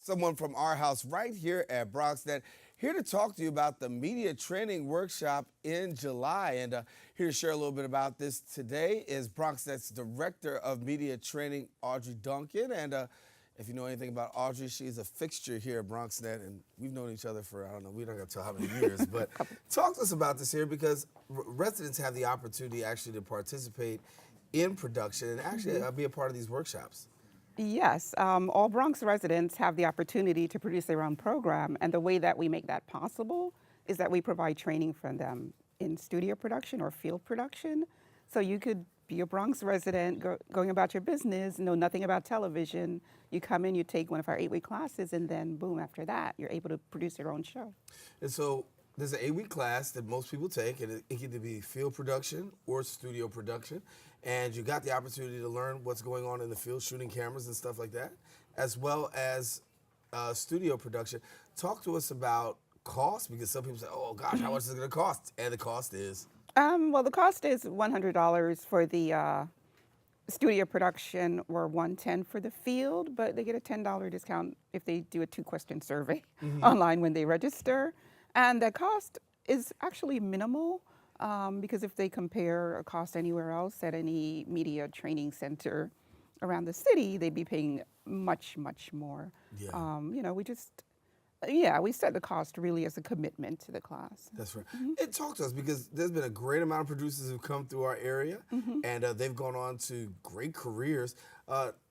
Someone from our house right here at Bronxnet, here to talk to you about the media training workshop in July. And here to share a little bit about this today is Bronxnet's Director of Media Training, Audrey Duncan. And if you know anything about Audrey, she's a fixture here at Bronxnet, and we've known each other for, I don't know, we don't got to tell how many years, but talk to us about this here because residents have the opportunity actually to participate in production and actually be a part of these workshops. Yes, all Bronx residents have the opportunity to produce their own program, and the way that we make that possible is that we provide training for them in studio production or field production. So you could be a Bronx resident going about your business, know nothing about television. You come in, you take one of our 8-week classes, and then boom, after that, you're able to produce your own show. And so there's an 8-week class that most people take, and it can either be field production or studio production. And you got the opportunity to learn what's going on in the field, shooting cameras and stuff like that, as well as studio production. Talk to us about cost, because some people say, oh gosh, how much is it going to cost? And the cost is? Well, the cost is $100 for the studio production or $110 for the field, but they get a $10 discount if they do a 2-question survey online when they register. And the cost is actually minimal. Because if they compare a cost anywhere else at any media training center around the city, they'd be paying much, much more. Yeah. We set the cost really as a commitment to the class. That's right. And talk to us, because there's been a great amount of producers who've come through our area, and they've gone on to great careers.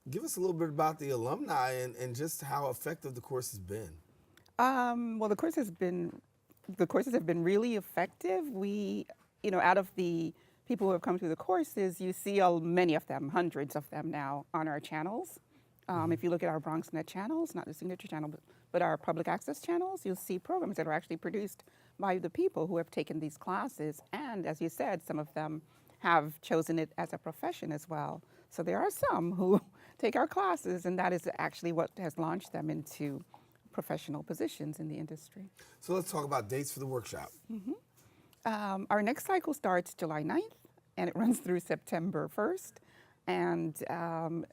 Give us a little bit about the alumni and just how effective the course has been. Well, the courses have been really effective. Out of the people who have come through the courses, you see many of them, hundreds of them now on our channels. If you look at our Bronxnet channels, not the signature channel, but our public access channels, you'll see programs that are actually produced by the people who have taken these classes. And as you said, some of them have chosen it as a profession as well. So there are some who take our classes, and that is actually what has launched them into professional positions in the industry. So let's talk about dates for the workshop. Our next cycle starts July 9th, and it runs through September 1st. And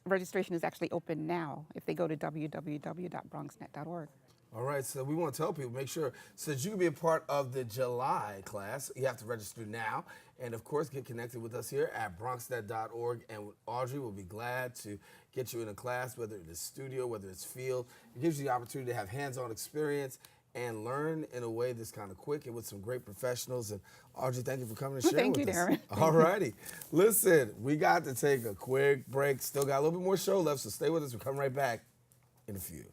registration is actually open now if they go to www.bronxnet.org. All right, so we want to tell people, make sure, so that you can be a part of the July class, you have to register now. And of course, get connected with us here at bronxnet.org. And Audrey will be glad to get you in a class, whether it is studio, whether it's field. It gives you the opportunity to have hands-on experience and learn in a way that's kind of quick and with some great professionals. And Audrey, thank you for coming and sharing with us. Thank you, Daren. All righty. Listen, we got to take a quick break. Still got a little bit more show left, so stay with us. We'll come right back in a few.